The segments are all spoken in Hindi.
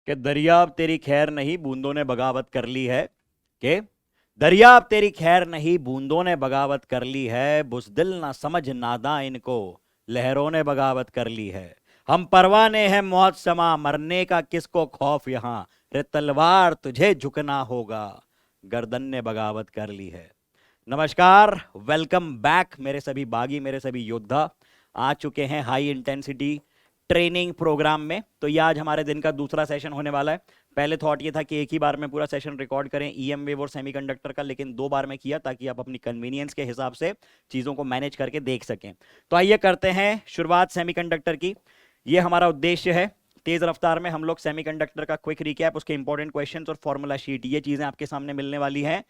कि दरिया अब तेरी खैर नहीं बूंदों ने बगावत कर ली है। कि दरिया अब तेरी खैर नहीं बूंदों ने बगावत कर ली है, बुज़दिल ना समझ नादां इनको लहरों ने बगावत कर ली है। हम परवाने हैं मौत समा, मरने का किसको खौफ यहां, रे तलवार तुझे झुकना होगा, गर्दन ने बगावत कर ली है। नमस्कार, वेलकम बैक मेरे सभी बागी, मेरे सभी योद्धा आ चुके हैं हाई इंटेंसिटी ट्रेनिंग प्रोग्राम में। तो ये आज हमारे दिन का दूसरा सेशन होने वाला है। पहले थॉट ये था कि एक ही बार में पूरा सेशन रिकॉर्ड करें ईएम वेव और सेमीकंडक्टर का, लेकिन दो बार में किया ताकि आप अपनी कन्वीनियंस के हिसाब से चीज़ों को मैनेज करके देख सकें। तो आइए करते हैं शुरुआत सेमीकंडक्टर की। ये हमारा उद्देश्य है। तेज रफ्तार में हम लोग सेमीकंडक्टर का क्विक रिकैप, उसके इंपॉर्टेंट क्वेश्चंस और फॉर्मूला शीट, ये चीज़ें आपके सामने मिलने वाली हैं।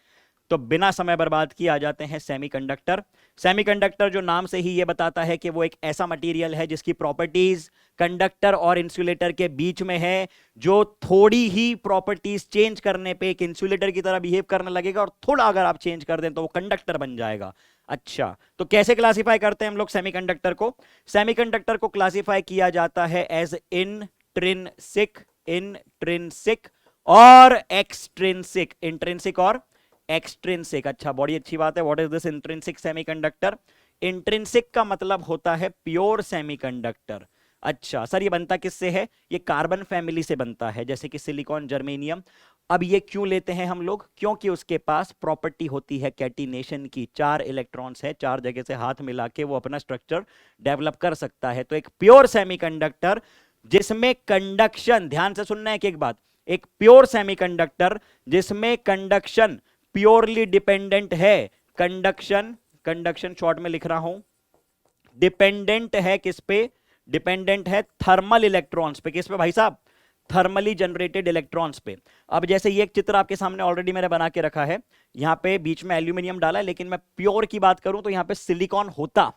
तो बिना समय बर्बाद किए आ जाते हैं सेमीकंडक्टर। सेमीकंडक्टर जो नाम से ही ये बताता है कि वो एक ऐसा मटेरियल है जिसकी प्रॉपर्टीज कंडक्टर और इंसुलेटर के बीच में है, जो थोड़ी ही प्रॉपर्टीज चेंज करने पे एक इंसुलेटर की तरह बिहेव करने लगेगा, और थोड़ा अगर आप चेंज कर दें तो वो कंडक्टर बन जाएगा। अच्छा, तो कैसे क्लासिफाई करते हैं हम लोग सेमीकंडक्टर को? सेमीकंडक्टर को क्लासिफाई किया जाता है एज इंट्रिंसिक, इंट्रिंसिक और एक्सट्रिंसिक, इंट्रिंसिक और एक्सट्रिंसिक। अच्छा, बड़ी अच्छी बात है। What is this intrinsic semiconductor? Intrinsic का मतलब होता है प्योर सेमीकंडक्टर। अच्छा सर, ये बनता किससे है? ये कार्बन फैमिली से बनता है, जैसे कि सिलिकॉन, जर्मेनियम। अब ये क्यों लेते हैं हम लोग? क्योंकि उसके पास प्रॉपर्टी होती है कैटिनेशन की। 4 इलेक्ट्रॉन्स है, 4 जगह से हाथ मिला के वो अपना स्ट्रक्चर डेवलप कर सकता है। तो एक प्योर सेमीकंडक्टर जिसमें कंडक्शन, ध्यान से सुनना है कि एक बात, एक प्योर सेमीकंडक्टर जिसमें कंडक्शन प्योरली डिपेंडेंट है। कंडक्शन, कंडक्शन शॉर्ट में लिख रहा हूं, डिपेंडेंट है किस पे? डिपेंडेंट है थर्मल इलेक्ट्रॉन्स पे। किस पे भाई साहब? थर्मली जनरेटेड इलेक्ट्रॉन्स पे। अब जैसे ये एक चित्र आपके सामने ऑलरेडी मैंने बना के रखा है, यहां पे बीच में एल्यूमिनियम डाला है, लेकिन मैं प्योर की बात करूं तो यहां पे सिलिकॉन होता।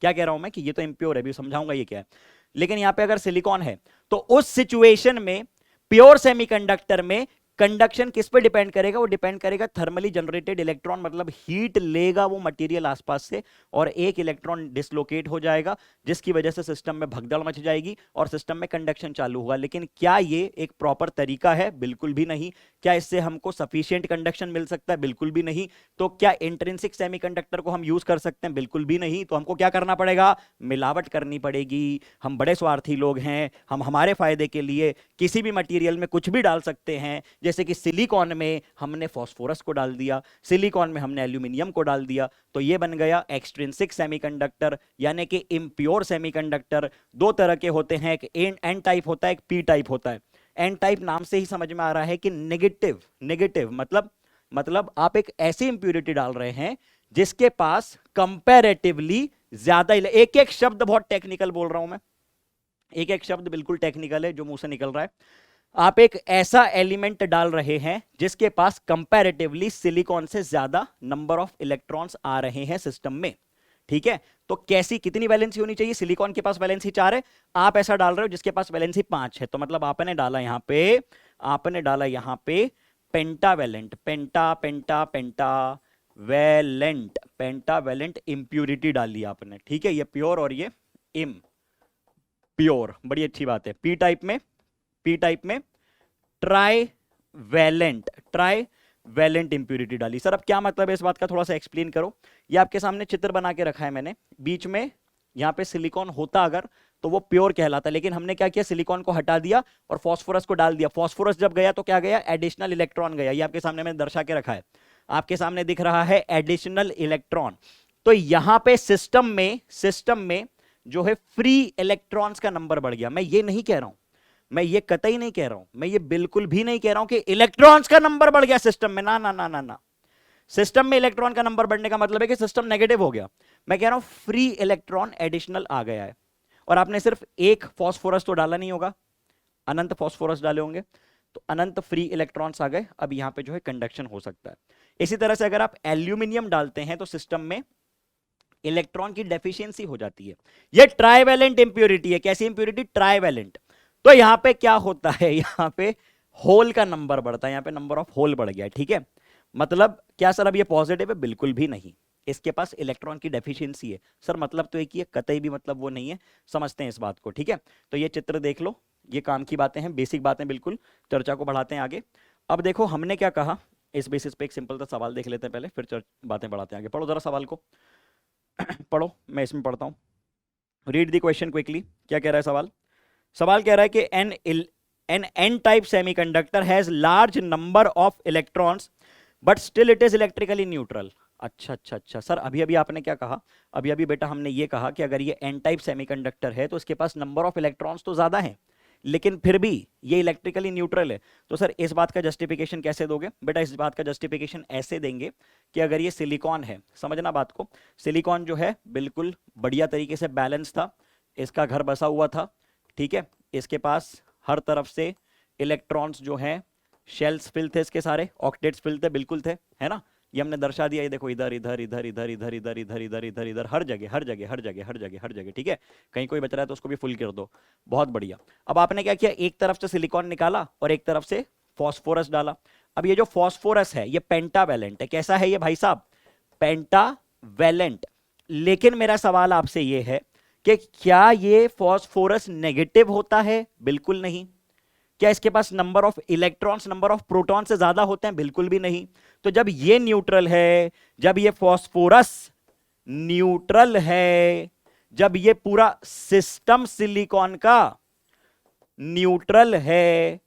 क्या कह रहा हूं मैं कि ये तो इम्प्योर है, भी समझाऊंगा ये क्या है। लेकिन यहां पे अगर सिलिकॉन है तो उस सिचुएशन में प्योर सेमीकंडक्टर में कंडक्शन किस पे डिपेंड करेगा? वो डिपेंड करेगा थर्मली जनरेटेड इलेक्ट्रॉन, मतलब हीट लेगा वो मटेरियल आसपास से और एक इलेक्ट्रॉन डिसलोकेट हो जाएगा, जिसकी वजह से सिस्टम में भगदड़ मच जाएगी और सिस्टम में कंडक्शन चालू होगा। लेकिन क्या ये एक प्रॉपर तरीका है? बिल्कुल भी नहीं। क्या इससे हमको सफिशिएंट कंडक्शन मिल सकता है? बिल्कुल भी नहीं। तो क्या इंट्रिंसिक सेमीकंडक्टर को हम यूज कर सकते हैं? बिल्कुल भी नहीं। तो हमको क्या करना पड़ेगा? मिलावट करनी पड़ेगी। हम बड़े स्वार्थी लोग हैं, हम हमारे फायदे के लिए किसी भी मटेरियल में कुछ भी डाल सकते हैं। जैसे कि सिलिकॉन में हमने फास्फोरस को डाल दिया, सिलिकॉन में हमने एल्यूमिनियम को डाल दिया, तो ये बन गया एक्सट्रिंसिक सेमीकंडक्टर, यानी कि इम्प्योर सेमीकंडक्टर। दो तरह के होते हैं, एक एन टाइप होता है, एक पी टाइप होता है। एन टाइप नाम से ही समझ में आ रहा है कि नेगेटिव, नेगेटिव मतलब आप एक ऐसी इंप्यूरिटी डाल रहे हैं जिसके पास कंपैरेटिवली ज्यादा, एक एक शब्द बहुत टेक्निकल बोल रहा हूं मैं, एक एक शब्द बिल्कुल टेक्निकल है जो मुंह से निकल रहा है। आप एक ऐसा एलिमेंट डाल रहे हैं जिसके पास कंपैरेटिवली सिलिकॉन से ज्यादा नंबर ऑफ इलेक्ट्रॉन्स आ रहे हैं सिस्टम में। ठीक है, तो कैसी, कितनी वैलेंसी होनी चाहिए? सिलिकॉन के पास वैलेंसी 4 है, आप ऐसा डाल रहे हो जिसके पास वैलेंसी 5 है, तो मतलब आपने डाला यहां पे, आपने डाला यहां पे पेंटावैलेंट, पेंटा पेंटा पेंटा वैलेंट, पेंटावैलेंट इंप्यूरिटी डाली आपने। ठीक है, ये प्योर और ये इम प्योर, बड़ी अच्छी बात है। पी टाइप में, पी टाइप में trivalent, trivalent impurity डाली। सर अब क्या मतलब है इस बात का, थोड़ा सा एक्सप्लेन करो। ये आपके सामने चित्र बना के रखा है मैंने, बीच में यहां पे सिलिकॉन होता अगर तो वो प्योर कहलाता, लेकिन हमने क्या किया? सिलिकॉन को हटा दिया और फास्फोरस को डाल दिया। फास्फोरस जब गया तो क्या गया? एडिशनल इलेक्ट्रॉन गया। ये आपके सामने मैंने दर्शा के रखा है, आपके सामने दिख रहा है एडिशनल इलेक्ट्रॉन। तो यहां पे सिस्टम में जो है फ्री इलेक्ट्रॉन्स का नंबर बढ़ गया। मैं ये नहीं कह रहा हूं, मैं ये कतई नहीं कह रहा हूं, मैं ये बिल्कुल भी नहीं कह रहा हूं कि इलेक्ट्रॉन्स का नंबर बढ़ गया सिस्टम में। ना ना ना ना ना, सिस्टम में इलेक्ट्रॉन का नंबर बढ़ने का मतलब है कि सिस्टम नेगेटिव हो गया। मैं कह रहा हूं फ्री इलेक्ट्रॉन एडिशनल आ गया है। और आपने सिर्फ एक फास्फोरस तो डाला नहीं होगा, अनंत फास्फोरस डाले होंगे, तो अनंत फ्री इलेक्ट्रॉन्स आ गए। अब यहां पे जो है कंडक्शन हो सकता है। इसी तरह से अगर आप एल्यूमिनियम डालते हैं तो सिस्टम में इलेक्ट्रॉन की डेफिशिएंसी हो जाती है। यह ट्राइवैलेंट इंप्योरिटी है। कैसी इंप्योरिटी? ट्राइवैलेंट। तो यहां पे क्या होता है? यहां पे होल का नंबर बढ़ता है, यहां पे नंबर ऑफ होल बढ़ गया है। ठीक है, मतलब क्या सर अब ये पॉजिटिव है? बिल्कुल भी नहीं, इसके पास इलेक्ट्रॉन की डेफिशिएंसी है। सर मतलब तो एक ही है, कतई भी मतलब वो नहीं है। समझते हैं इस बात को। ठीक है, तो ये चित्र देख लो, ये काम की बातें हैं, बेसिक बातें, बिल्कुल। चर्चा को बढ़ाते हैं आगे। अब देखो हमने क्या कहा, इस बेसिस पे एक सिंपल सा सवाल देख लेते हैं पहले, फिर बातें बढ़ाते हैं आगे। पढ़ो जरा सवाल को। पढ़ो, मैं इसमें पढ़ता हूं। Read the question quickly. क्या कह रहा है सवाल? सवाल कह रहा है कि n n type semiconductor has large number of electrons but still it is electrically neutral. अच्छा अच्छा अच्छा सर, अभी अभी आपने क्या कहा? अभी अभी बेटा हमने ये कहा कि अगर ये एन टाइप सेमीकंडक्टर है तो इसके पास नंबर ऑफ इलेक्ट्रॉन्स तो ज्यादा है, लेकिन फिर भी ये इलेक्ट्रिकली न्यूट्रल है। तो सर इस बात का जस्टिफिकेशन कैसे दोगे? बेटा इस बात का जस्टिफिकेशन ऐसे देंगे कि अगर ये सिलिकॉन है, समझना बात को, सिलिकॉन जो है बिल्कुल बढ़िया तरीके से बैलेंस था, इसका घर बसा हुआ था, ठीक है, इसके पास हर तरफ से इलेक्ट्रॉन्स जो हैं, शेल्स फिल थे, इसके सारे ऑक्टेट्स फिल थे, बिल्कुल थे, है ना? ये हमने दर्शा दिया, ये देखो इधर इधर इधर इधर इधर इधर इधर इधर इधर इधर, हर जगह हर जगह हर जगह हर जगह हर जगह, ठीक है। कहीं कोई बच रहा है तो उसको भी फुल कर दो, बहुत बढ़िया। अब आपने क्या किया, एक तरफ से सिलिकॉन निकाला और एक तरफ से फॉस्फोरस डाला। अब ये जो फॉस्फोरस है ये पेंटावैलेंट है। कैसा है ये भाई साहब? पेंटावैलेंट। लेकिन मेरा सवाल आपसे ये है कि क्या ये फॉस्फोरस नेगेटिव होता है? बिल्कुल नहीं। क्या इसके पास number of electrons number of proton से ज्यादा होते हैं? बिल्कुल भी नहीं। तो जब ये न्यूट्रल है, जब ये फॉस्फोरस न्यूट्रल है, जब ये पूरा सिस्टम सिलिकॉन का न्यूट्रल है,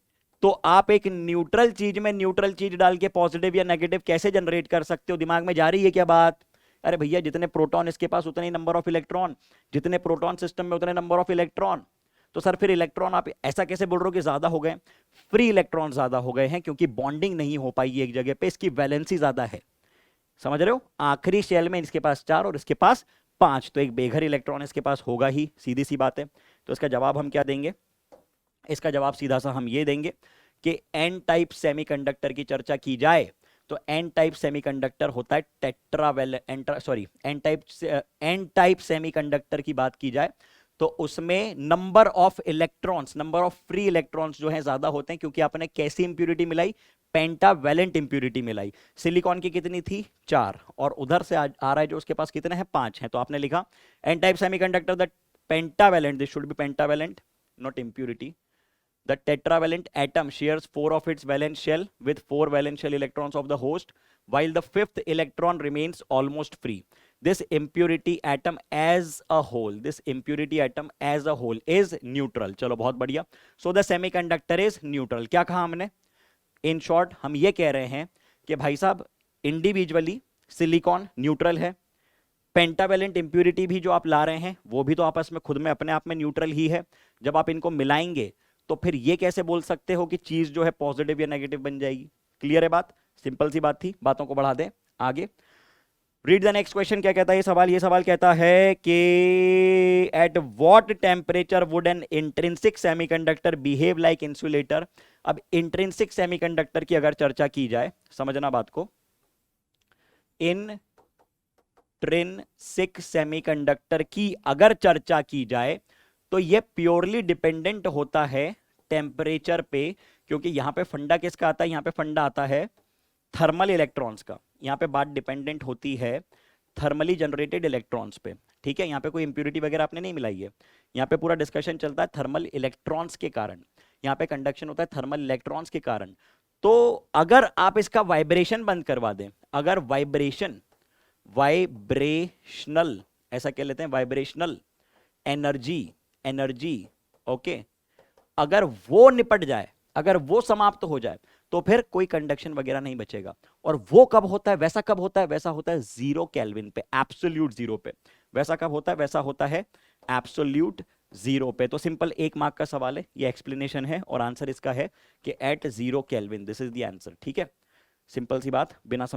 तो आप एक न्यूट्रल चीज में न्यूट्रल चीज डाल के पॉजिटिव या नेगेटिव कैसे जनरेट कर सकते हो? दिमाग में जा रही है क्या बात? अरे भैया, जितने प्रोटॉन इसके पास उतने ही नंबर ऑफ इलेक्ट्रॉन, जितने प्रोटॉन सिस्टम में उतने नंबर ऑफ इलेक्ट्रॉन। तो सर फिर इलेक्ट्रॉन आप ऐसा कैसे बोल रहे हो कि ज्यादा हो गए? फ्री इलेक्ट्रॉन ज्यादा हो गए हैं क्योंकि बॉन्डिंग नहीं हो पाई एक जगह पे, इसकी वैलेंसी ज्यादा है। समझ रहे हो? आखिरी शेल में इसके पास 4 और इसके पास 5, तो एक बेघर इलेक्ट्रॉन इसके पास होगा ही, सीधी सी बात है। तो इसका जवाब हम क्या देंगे? इसका जवाब सीधा सा हम ये देंगे कि एन टाइप सेमीकंडक्टर की चर्चा की जाए तो एन टाइप सेमीकंडक्टर होता है tetravalent, sorry n type semiconductor की बात की जाए तो उसमें number of electrons, number of free electrons जो है ज्यादा होते हैं, क्योंकि आपने कैसी इंप्यूरिटी मिलाई? पेंटावैलेंट इंप्यूरिटी मिलाई। सिलिकॉन की कितनी थी? 4, और उधर से आ रहा है जो उसके पास कितने हैं? 5 हैं। तो आपने लिखा n type semiconductor the pentavalent, this should be pentavalent not impurity. The tetravalent atom shares 4 of its valence shell with 4 valence shell electrons of the host, while the 5th electron remains almost free. This impurity atom as a whole, this impurity atom as a whole is neutral. चलो बहुत बढ़िया। So the semiconductor is neutral. क्या कहा हमने? In short हम ये कह रहे हैं कि भाई साहब इंडिविजुअली सिलिकॉन न्यूट्रल है, पेंटावेलेंट इंप्यूरिटी भी जो आप ला रहे हैं वो भी तो आपस में खुद में अपने आप में न्यूट्रल ही है। जब आप इनको मिलाएंगे तो फिर ये कैसे बोल सकते हो कि चीज जो है पॉजिटिव या नेगेटिव बन जाएगी? क्लियर है बात? सिंपल सी बात थी, बातों को बढ़ा दें आगे। Read the next question. क्या कहता है ये सवाल? ये सवाल कहता है कि at what temperature would N intrinsic semiconductor behave like insulator. अब इंट्रिंसिक सेमीकंडक्टर की अगर चर्चा की जाए, समझना बात को, इंट्रिंसिक सेमीकंडक्टर की अगर चर्चा की जाए तो यह प्योरली डिपेंडेंट होता है टेम्परेचर पे, क्योंकि यहां पे फंडा किसका आता है? यहां पे फंडा आता है थर्मल इलेक्ट्रॉन्स का। यहां पे बात डिपेंडेंट होती है थर्मली जनरेटेड इलेक्ट्रॉन्स पे, ठीक है। यहां पे कोई इंप्यूरिटी वगैरह आपने नहीं मिलाई है, यहां पे पूरा डिस्कशन चलता है थर्मल इलेक्ट्रॉन्स के कारण। यहां पे कंडक्शन होता है थर्मल इलेक्ट्रॉन्स के कारण। तो अगर आप इसका वाइब्रेशन बंद करवा दें, अगर वाइब्रेशनल ऐसा कह लेते हैं, वाइब्रेशनल एनर्जी ओके, अगर वो निपट जाए, अगर वो समाप्त हो जाए तो फिर कोई कंडक्शन वगैरह नहीं बचेगा। और वो कब होता है? वैसा कब होता है? वैसा होता है 0 केल्विन पे, एब्सोल्यूट 0 पे। वैसा कब होता है? वैसा होता है एब्सोल्यूट 0 पे। तो सिंपल 1 मार्क का सवाल है, ये एक्सप्लेनेशन है और आंसर इसका है कि at 0 kelvin, this is the answer, ठीक है। सिंपल सी बात, बिना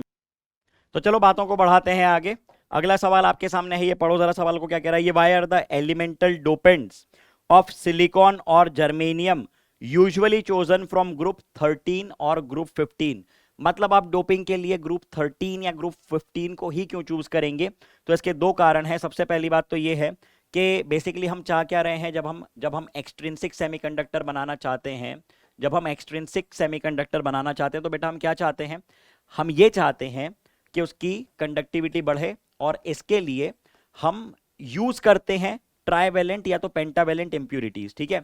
तो चलो बातों को बढ़ाते हैं आगे। अगला सवाल आपके सामने है, ये पढ़ो जरा सवाल को। क्या कह रहा है ये? Why are the elemental dopants of silicon और germanium usually chosen from group 13 और ग्रुप 15। मतलब आप डोपिंग के लिए ग्रुप 13 या ग्रुप 15 को ही क्यों चूज करेंगे? तो इसके 2 कारण हैं। सबसे पहली बात तो ये है कि बेसिकली हम चाह क्या रहे हैं, जब हम एक्सट्रिंसिक सेमीकंडक्टर बनाना चाहते हैं, जब हम एक्सट्रिंसिक सेमीकंडक्टर बनाना चाहते हैं तो बेटा हम क्या चाहते हैं? हम ये चाहते हैं कि उसकी कंडक्टिविटी बढ़े, और इसके लिए हम यूज करते हैं ट्राइवेलेंट या तो पेंटावेलेंट इंप्यूरिटीज, ठीक है।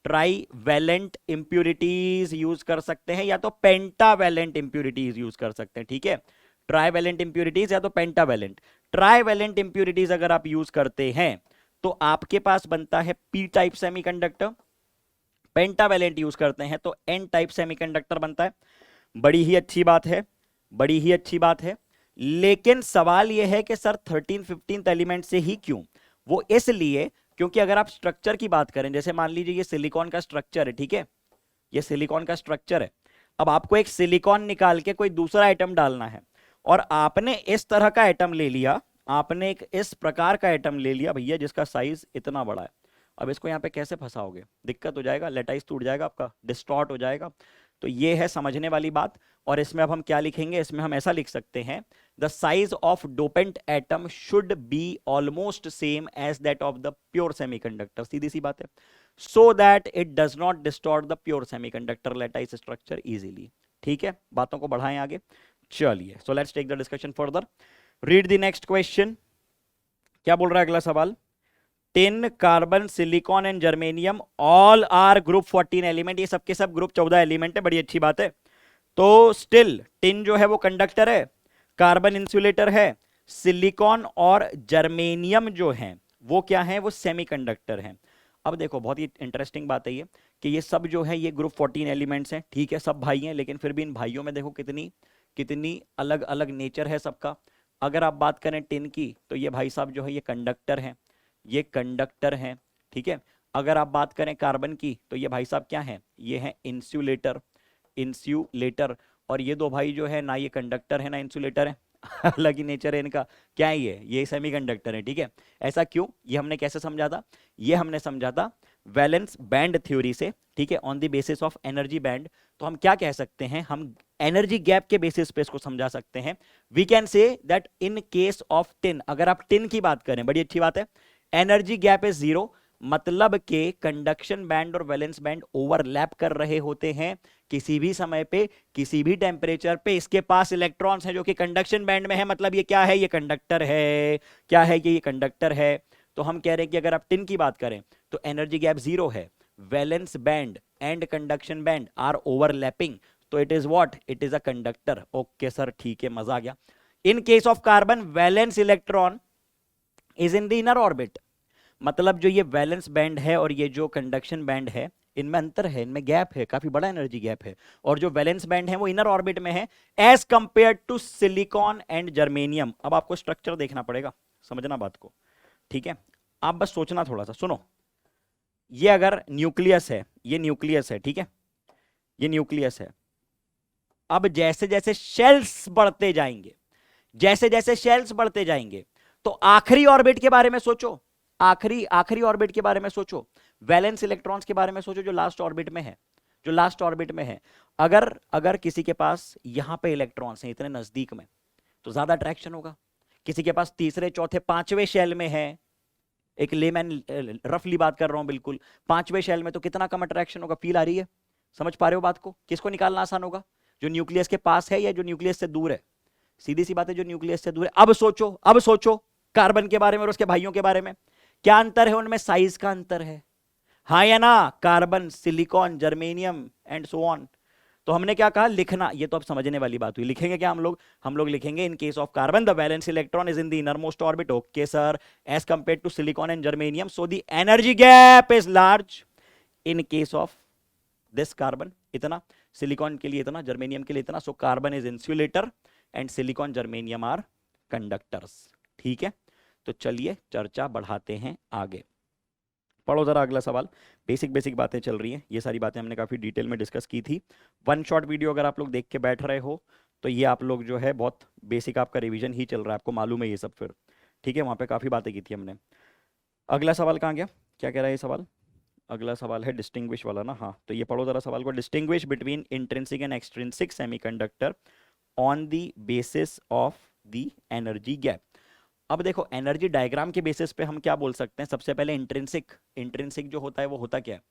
ट्राईवैलेंट इंप्यूरिटीज यूज कर सकते हैं या तो पेंटावैलेंट इंप्यूरिटीज यूज कर सकते हैं, ठीक है। ट्राईवैलेंट इंप्यूरिटीज या तो पेंटावैलेंट। ट्राईवैलेंट इंप्यूरिटीज अगर आप यूज करते हैं तो आपके पास बनता है P type semiconductor. Pentavalent use करते हैं तो एन टाइप सेमीकंडक्टर बनता है। बड़ी ही अच्छी बात है, बड़ी ही अच्छी बात है। लेकिन सवाल यह है कि सर 13-15 एलिमेंट से ही क्यों? वो इसलिए क्योंकि अगर आप स्ट्रक्चर की बात करें, जैसे मान लीजिए ये सिलिकॉन का स्ट्रक्चर है, ठीक है, ये सिलिकॉन का स्ट्रक्चर है। अब आपको एक सिलिकॉन निकाल के कोई दूसरा आइटम डालना है और आपने इस तरह का आइटम ले लिया, आपने एक इस प्रकार का आइटम ले लिया भैया जिसका साइज इतना बड़ा है। अब इसको यहां पे कैसे फंसाओगे? दिक्कत हो जाएगा, लेटाइस टूट जाएगा आपका, डिस्टॉर्ट हो जाएगा। तो ये है समझने वाली बात। और इसमें अब हम क्या लिखेंगे? इसमें हम ऐसा लिख सकते हैं, the size of dopant atom should be almost same as that of the pure semiconductor. सीधी सी बात है, so that it does not distort the pure semiconductor lattice structure easily. ठीक है, बातों को बढ़ाएं आगे। चलिए, so let's take the discussion further. Read the next question. क्या बोल रहा है अगला सवाल? Tin, carbon, silicon and germanium all are group 14 element. ये सबके सब ग्रुप 14 एलिमेंट है, बड़ी अच्छी बात है। तो स्टिल टिन जो है वो कंडक्टर है, कार्बन इंसुलेटर है, सिलिकॉन और जर्मेनियम जो है वो क्या है? वो सेमीकंडक्टर हैं। अब देखो, बहुत ही इंटरेस्टिंग बात है ये कि ये सब जो है ये ग्रुप 14 एलिमेंट्स हैं, ठीक है, सब भाई हैं, लेकिन फिर भी इन भाइयों में देखो कितनी कितनी अलग अलग नेचर है सबका। अगर आप बात करें टिन की तो ये भाई साहब जो है ये कंडक्टर हैं, ये कंडक्टर हैं, ठीक है। अगर आप बात करें कार्बन की तो ये भाई साहब क्या हैं? ये हैं इंसुलेटर, इंसुलेटर। और ये दो भाई जो है ना ये कंडक्टर है ना इंसुलेटर है अलग ही नेचर है इनका। क्या है ये सेमीकंडक्टर है, ठीक है। ऐसा क्यों? ये हमने कैसे समझा था? ये हमने समझा था वैलेंस बैंड थ्योरी से, ठीक है, on the basis of energy band. तो हम क्या कह सकते हैं? हम एनर्जी गैप के बेसिस पे इसको समझा सकते हैं। We can say that in case of tin, अगर आप टिन की बात करें, बड़ी अच्छी बात है, एनर्जी गैप इज 0, मतलब के कंडक्शन बैंड और वैलेंस बैंड ओवरलैप कर रहे होते हैं किसी भी समय पे, किसी भी टेम्परेचर पे। इसके पास इलेक्ट्रॉन्स हैं जो कि कंडक्शन बैंड में है, मतलब ये क्या है? ये कंडक्टर है। क्या है कि ये कंडक्टर है। तो हम कह रहे हैं कि अगर आप टिन की बात करें तो एनर्जी गैप 0 है, valence band and conduction band are overlapping, तो it is what? It is a conductor. Okay sir, ठीक है, मजा आ गया। In case of carbon, valence electron is in the inner orbit, मतलब जो ये वैलेंस बैंड है और ये जो कंडक्शन बैंड है इनमें अंतर है, इनमें गैप है, काफी बड़ा एनर्जी गैप है। और जो वैलेंस बैंड है वो इनर ऑर्बिट में है as compare to silicon and germanium. अब आपको स्ट्रक्चर देखना पड़ेगा, समझना बात को, ठीक है। आप बस सोचना थोड़ा सा, सुनो। ये अगर न्यूक्लियस है, ये न्यूक्लियस है, ठीक है, ये न्यूक्लियस है। अब जैसे जैसे शेल्स बढ़ते जाएंगे, जैसे जैसे शेल्स बढ़ते जाएंगे, तो आखिरी ऑर्बिट के बारे में सोचो, आखिरी ऑर्बिट के बारे में सोचो, वैलेंस इलेक्ट्रॉन्स के बारे में सोचो जो लास्ट ऑर्बिट में है, जो लास्ट ऑर्बिट में है। अगर अगर किसी के पास यहां पे इलेक्ट्रॉन्स हैं इतने नजदीक में तो ज्यादा अट्रैक्शन होगा। किसी के पास तीसरे चौथे पांचवें शेल में है, एक लेमैन रफली बात कर रहा हूं, बिल्कुल पांचवें शेल में, तो कितना कम अट्रैक्शन होगा। फील आ रही है? समझ पा रहे हो बात को? किसको निकालना आसान होगा, जो न्यूक्लियस के पास है या जो न्यूक्लियस से दूर है? सीधी सी बात है, जो न्यूक्लियस से दूर है। अब सोचो, अब सोचो कार्बन के बारे में और उसके भाइयों के बारे में, क्या अंतर है उनमें? साइज का अंतर है, हाँ या ना? Carbon, silicon, germanium and so on. तो हमने क्या कहा? लिखना, ये तो अब समझने वाली बात हुई। लिखेंगे क्या हम लोग लिखेंगे in case of carbon the valence electron is in the innermost orbit, okay sir, as compare to silicon and germanium, so the energy gap is large in case of this carbon, इतना, सिलिकॉन के लिए इतना, जर्मेनियम के लिए इतना, so carbon is insulator and silicon germanium are conductors, ठीक है। तो चलिए चर्चा बढ़ाते हैं आगे। पढ़ो जरा अगला सवाल। बेसिक बेसिक बातें चल रही हैं, ये सारी बातें हमने काफी डिटेल में डिस्कस की थी। वन शॉट वीडियो अगर आप लोग देख के बैठ रहे हो तो ये आप लोग जो है बहुत बेसिक आपका रिवीजन ही चल रहा है, आपको मालूम है ये सब फिर, ठीक है। वहां पे काफी बातें की थी हमने। अगला सवाल कहाँ गया? क्या कह रहा है ये सवाल? अगला सवाल है डिस्टिंग्विश वाला ना, हाँ। तो ये पढ़ो जरा सवाल को। Distinguish between intrinsic and extrinsic semiconductor on the basis of the energy gap. अब देखो, एनर्जी डायग्राम के बेसिस पे हम क्या बोल सकते हैं? सबसे पहले इंट्रिंसिक, इंट्रिंसिक जो होता है वो होता क्या है?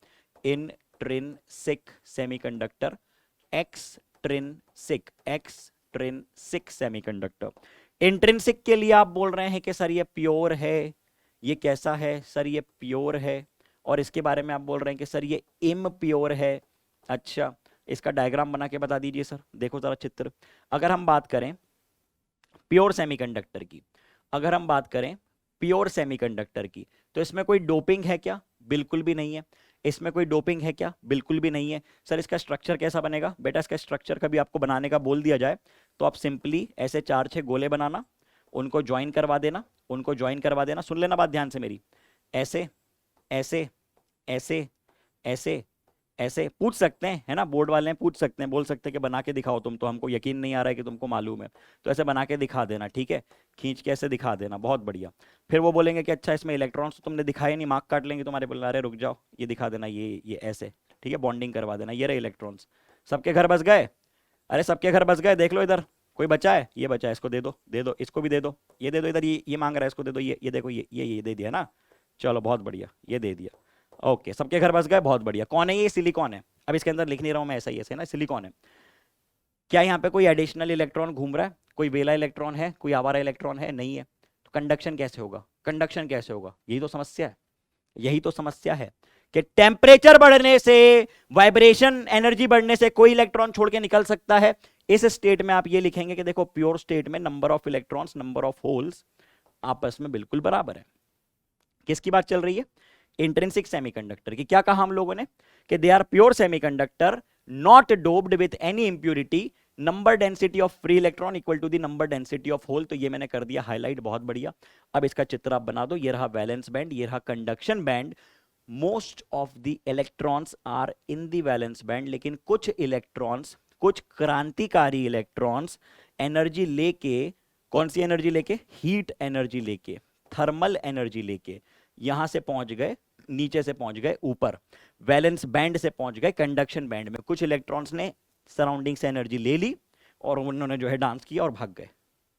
Intrinsic semiconductor, extrinsic, extrinsic semiconductor. Intrinsic के लिए आप बोल रहे हैं कि सर ये प्योर है, ये कैसा है? सर ये प्योर है। और इसके बारे में आप बोल रहे हैं कि सर ये इम्प्योर है। अच्छा, इसका डायग्राम बना के बता दीजिए सर। देखो जरा चित्र। अगर हम बात करें प्योर सेमीकंडक्टर की, अगर हम बात करें प्योर सेमीकंडक्टर की, तो इसमें कोई डोपिंग है क्या? बिल्कुल भी नहीं है। इसमें कोई डोपिंग है क्या? बिल्कुल भी नहीं है। सर इसका स्ट्रक्चर कैसा बनेगा? बेटा इसका स्ट्रक्चर कभी आपको बनाने का बोल दिया जाए तो आप सिंपली ऐसे 4-6 गोले बनाना, उनको ज्वाइन करवा देना, उनको ज्वाइन करवा देना। सुन लेना बात ध्यान से मेरी। ऐसे ऐसे ऐसे ऐसे ऐसे पूछ सकते हैं, है ना, बोर्ड वाले हैं, पूछ सकते हैं, बोल सकते हैं कि बना के दिखाओ तुम, तो हमको यकीन नहीं आ रहा है कि तुमको मालूम है, तो ऐसे बना के दिखा देना, ठीक है, खींच के ऐसे दिखा देना, बहुत बढ़िया। फिर वो बोलेंगे कि अच्छा इसमें इलेक्ट्रॉन्स तो तुमने दिखाए नहीं, मार्क काट लेंगे तुम्हारे, बोल अरे रुक जाओ, ये दिखा देना, ये ऐसे, ठीक है, बॉन्डिंग करवा देना, ये रहे इलेक्ट्रॉन्स। सबके घर बस गए? अरे सबके घर बस गए, देख लो इधर, कोई बचा है? ये बचा है, इसको दे दो, दे दो, इसको भी दे दो, ये दे दो इधर, ये मांग रहा है, इसको दे दो, ये देखो, ये दे दिया ना, चलो बहुत बढ़िया, ये दे दिया। ओके, सबके घर बस गए, बहुत बढ़िया। कौन है ये? सिलिकॉन है। अब इसके अंदर लिख नहीं रहा हूं मैं, ऐसा ही ऐसे ना, सिलिकॉन है। क्या यहाँ पे कोई एडिशनल इलेक्ट्रॉन घूम रहा है? कोई वेला इलेक्ट्रॉन है? कोई आवारा इलेक्ट्रॉन है? नहीं है। तो कंडक्शन कैसे होगा? कंडक्शन कैसे होगा? यही तो समस्या है, यही तो समस्या है कि टेम्परेचर बढ़ने से, वाइब्रेशन एनर्जी बढ़ने से कोई इलेक्ट्रॉन छोड़ के निकल सकता है। इस स्टेट में आप ये लिखेंगे कि देखो प्योर स्टेट में number of electrons, number of holes आपस में बिल्कुल बराबर है। किसकी बात चल रही है? इंट्रिंसिक सेमीकंडक्टर की। क्या कहा हम लोगों ने? कि they are pure semiconductor not doped with any impurity, number density of free electron equal to the number density of hole. तो ये मैंने कर दिया हाईलाइट, बहुत बढ़िया। अब इसका चित्र आप बना दो, ये रहा वैलेंस बैंड, ये रहा conduction band. Most of the electrons are in the valence band, लेकिन कुछ इलेक्ट्रॉन्स, कुछ क्रांतिकारी इलेक्ट्रॉन्स एनर्जी लेके, कौन सी एनर्जी लेके? हीट एनर्जी लेके, थर्मल एनर्जी लेके यहां से पहुंच गए, नीचे से पहुंच गए ऊपर, वैलेंस बैंड से पहुंच गए कंडक्शन बैंड में। कुछ इलेक्ट्रॉन्स ने सराउंडिंग से एनर्जी ले ली और उन्होंने जो है डांस किया और भाग गए,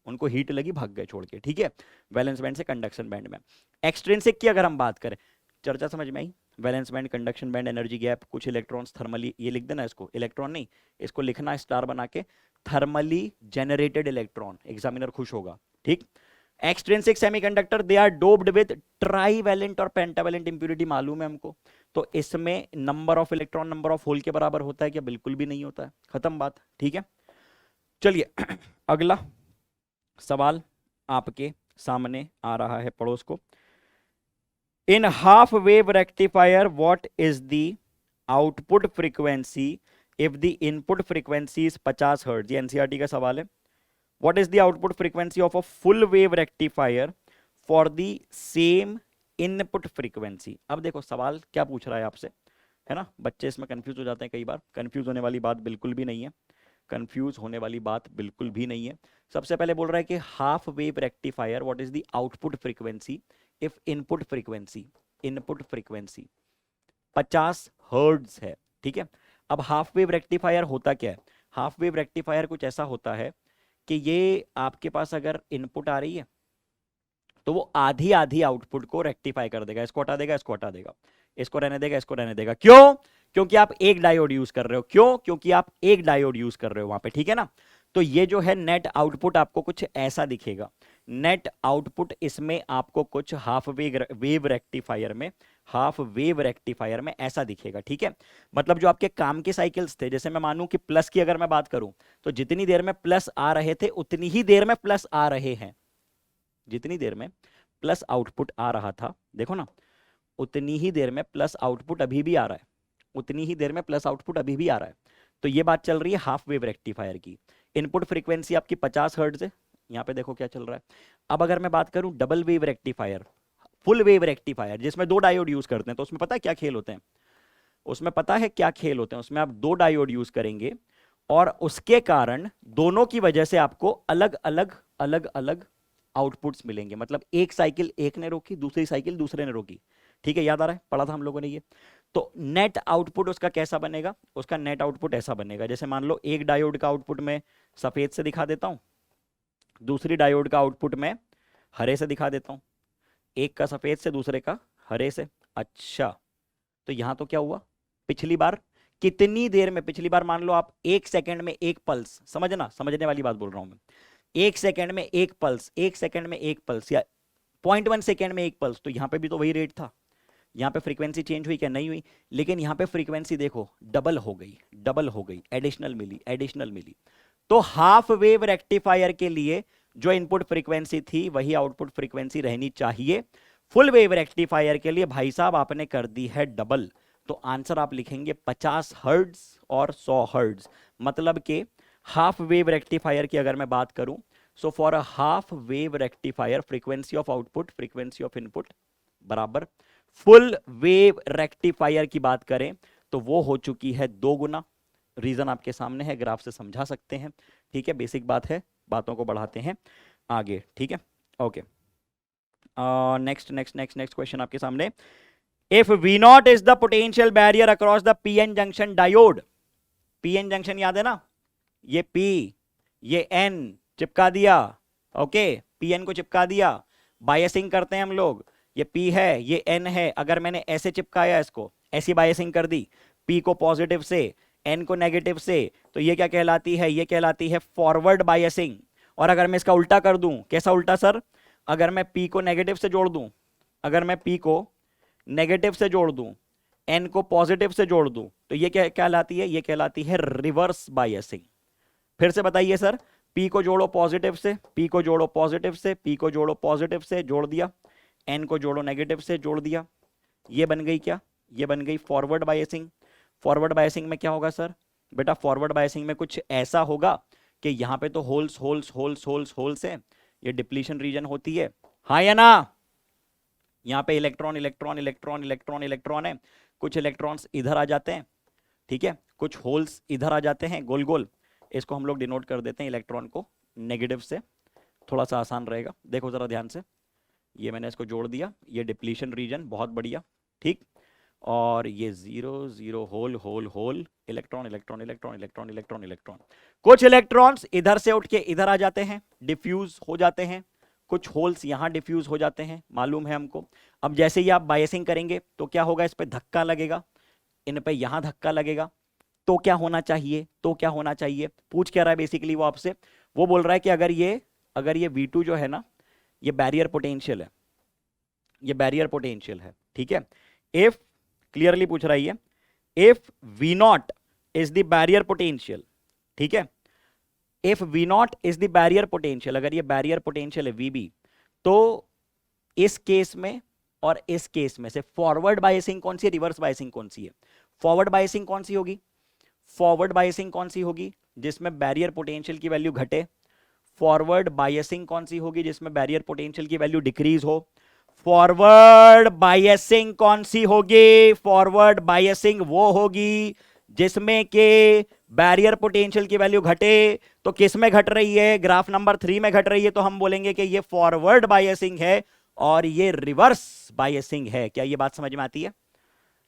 उनको हीट लगी, भाग गए छोड़ के, ठीक है, वैलेंस बैंड से कंडक्शन बैंड में। एक्सट्रिंसिक की अगर हम बात करें, चर्चा समझ में आई? Valence band, conduction band, energy gap, कुछ इलेक्ट्रॉन्स थर्मली, ये लिख देना इसको, इलेक्ट्रॉन नहीं, इसको लिखना स्टार बना के, थर्मली जनरेटेड इलेक्ट्रॉन, एग्जामिनर खुश होगा, ठीक। Extrinsic semiconductor they are doped with trivalent और पेंटावैलेंट इंप्योरिटी, मालूम है हमको। तो इसमें number of electron number of hole के बराबर होता है क्या? बिल्कुल भी नहीं होता है, खत्म बात, ठीक है। चलिए अगला सवाल आपके सामने आ रहा है, पड़ोस को। In half wave rectifier what is the output frequency if the input frequency is 50 hertz? ये एनसीईआरटी का सवाल है। What is the output frequency of a full wave rectifier for the same input frequency? अब देखो सवाल क्या पूछ रहा है आपसे, है ना, बच्चे इसमें कंफ्यूज हो जाते हैं कई बार। कंफ्यूज होने वाली बात बिल्कुल भी नहीं है, कंफ्यूज होने वाली बात बिल्कुल भी नहीं है। सबसे पहले बोल रहा है कि half wave rectifier what is the output frequency if input frequency, input frequency 50 hertz है, ठीक है। अब हाफ वेव रेक्टिफायर होता क्या है? हाफ वेव रेक्टिफायर कुछ ऐसा होता है कि ये आपके पास अगर इनपुट आ रही है तो वो आधी आधी आउटपुट को रेक्टिफाई कर देगा, इसको हटा देगा, इसको हटा देगा, इसको रहने देगा, इसको रहने देगा। क्यों? क्योंकि आप एक डायोड यूज कर रहे हो। क्यों? क्योंकि आप एक डायोड यूज कर रहे हो वहां पे, ठीक है ना। तो ये जो है नेट आउटपुट आपको कुछ ऐसा दिखेगा। नेट आउटपुट इसमें आपको कुछ हाफ वेव रेक्टिफायर में, हाफ वेव रेक्टिफायर में ऐसा दिखेगा, ठीक है। मतलब जो आपके काम के साइकिल्स थे, जैसे मैं मानूं कि प्लस की अगर मैं बात करूं तो जितनी देर में प्लस आ रहे थे उतनी ही देर में प्लस आ रहे हैं, जितनी देर में प्लस आउटपुट आ रहा था, देखो ना, उतनी ही देर में प्लस आउटपुट अभी भी आ रहा है, उतनी ही देर में प्लस आउटपुट अभी भी आ रहा है। तो ये बात चल रही है हाफ वेव रेक्टिफायर की। इनपुट फ्रीक्वेंसी आपकी 50 हर्ट्ज है, यहां पे देखो क्या चल रहा है। अब अगर मैं बात करूं double wave rectifier, full wave rectifier, जिसमें 2 डायोड यूज करते हैं, तो उसमें पता है क्या खेल होते हैं? उसमें पता है क्या खेल होते हैं? उसमें आप 2 डायोड यूज करेंगे और उसके कारण दोनों की वजह से आपको अलग अलग अलग अलग आउटपुट्स मिलेंगे। मतलब एक साइकिल एक ने रोकी, दूसरी साइकिल दूसरे ने रोकी, ठीक है, याद आ रहा है, पढ़ा था हम लोगों ने ये। तो नेट आउटपुट उसका कैसा बनेगा? उसका नेट आउटपुट ऐसा बनेगा, जैसे मान लो एक डायोड का आउटपुट में सफेद से दिखा देता हूं, दूसरी डायोड का आउटपुट में हरे से दिखा देता हूं, एक का सफेद से दूसरे का हरे से। अच्छा, तो यहां तो क्या हुआ? पिछली बार कितनी देर में, पिछली बार मान लो आप 1 सेकंड में एक पल्स, समझना, समझने वाली बात बोल रहा हूं मैं, 1 सेकंड में एक पल्स, 1 सेकंड में एक पल्स, या 0.1 सेकंड में एक पल्स, तो यहां पे भी तो वही रेट था। यहाँ पे फ्रीक्वेंसी चेंज हुई क्या? नहीं हुई। लेकिन यहाँ पे फ्रीक्वेंसी देखो डबल हो गई, डबल हो गई, एडिशनल मिली, एडिशनल मिली। तो हाफ वेव रेक्टिफायर के लिए जो इनपुट फ्रीक्वेंसी थी वही आउटपुट फ्रीक्वेंसी रहनी चाहिए। फुल वेव रेक्टिफायर के लिए भाई साहब आपने कर दी है डबल। तो आंसर आप लिखेंगे 50 हर्ट्ज और 100 हर्ट्ज। मतलब कि हाफ वेव रेक्टिफायर की अगर मैं बात करूं, so for a half wave rectifier frequency of output frequency of input बराबर फुल वेव रेक्टिफायर की बात करें तो वो हो चुकी है 2 गुना। रीजन आपके सामने है, ग्राफ से समझा सकते हैं। ठीक है, बेसिक बात है, बातों को बढ़ाते हैं आगे। ठीक है, okay. Next next next next question आपके सामने। If we not is the potential barrier across the PN junction diode, PN junction याद है ना, ये पी ये एन चिपका दिया, ओके, पीएन को चिपका दिया, बायसिंग करते हैं हम लोग, ये पी है ये एन है, अगर मैंने ऐसे चिपकाया इसको, ऐसी बायसिंग कर दी, पी को पॉजिटिव से एन को नेगेटिव से, तो ये क्या कहलाती है? ये कहलाती है फॉरवर्ड बायसिंग। और अगर मैं इसका उल्टा कर दूं, कैसा उल्टा सर? अगर मैं पी को नेगेटिव से जोड़ दूं, अगर मैं पी को नेगेटिव से जोड़ दूं, एन को पॉजिटिव से जोड़ दूं, तो ये क्या कहलाती है? ये कहलाती है रिवर्स बायसिंग। फिर से बताइए सर, पी को जोड़ो पॉजिटिव से, पी को जोड़ो पॉजिटिव से, पी को जोड़ो पॉजिटिव से, जोड़ दिया, एन को जोड़ो नेगेटिव से, जोड़ दिया, ये बन गई क्या? ये बन गई फॉरवर्ड बायसिंग। फॉरवर्ड बायसिंग में क्या होगा सर? बेटा फॉरवर्ड बायसिंग में कुछ ऐसा होगा कि यहां पे तो holes holes holes holes holes है, ये डिप्लीशन रीजन होती है, हाँ या ना? यहाँ पे electron electron electron electron electron है, कुछ इलेक्ट्रॉन्स इधर आ जाते हैं, ठीक है, कुछ होल्स इधर आ जाते हैं गोल गोल, इसको हम लोग डिनोट कर देते हैं इलेक्ट्रॉन को नेगेटिव से, थोड़ा सा आसान रहेगा। देखो जरा ध्यान से, ये मैंने इसको जोड़ दिया, ये डिप्लीशन रीजन, बहुत बढ़िया, ठीक। और ये 0 0 hole hole hole, electron electron electron electron electron electron, कुछ इलेक्ट्रॉन्स इधर से उठ के इधर आ जाते हैं, डिफ्यूज हो जाते हैं, कुछ होल्स यहां डिफ्यूज हो जाते हैं, मालूम है हमको। अब जैसे ही आप बायसिंग करेंगे तो क्या होगा? इस पे धक्का लगेगा, इन पे यहां धक्का लगेगा, तो क्या होना चाहिए? तो क्या होना चाहिए? पूछ क्या रहा है बेसिकली वो आपसे? वो बोल रहा है कि अगर ये V2 जो है ना, ये बैरियर पोटेंशियल है, ये बैरियर पोटेंशियल है, ठीक है। इफ, क्लियरली पूछ रहा है ये, if V not is the barrier potential, ठीक है, if V not is the barrier potential, अगर ये बैरियर पोटेंशियल है VB, तो इस केस में और इस केस में से फॉरवर्ड बायसिंग कौन सी है, रिवर्स बायसिंग कौन सी है? फॉरवर्ड बायसिंग कौन सी होगी? फॉरवर्ड बायसिंग कौन सी होगी? जिसमें बैरियर पोटेंशियल की वैल्यू घटे। फॉरवर्ड बायसिंग कौन सी होगी? जिसमें बैरियर पोटेंशियल की वैल्यू डिक्रीज हो। फॉरवर्ड बायसिंग कौन सी होगी? फॉरवर्ड बायसिंग वो होगी जिसमें के बैरियर पोटेंशियल की वैल्यू घटे। तो किस में घट रही है? ग्राफ नंबर 3 में घट रही है, तो हम बोलेंगे कि ये फॉरवर्ड बायसिंग है और ये रिवर्स बायसिंग है। क्या ये बात समझ में आती है?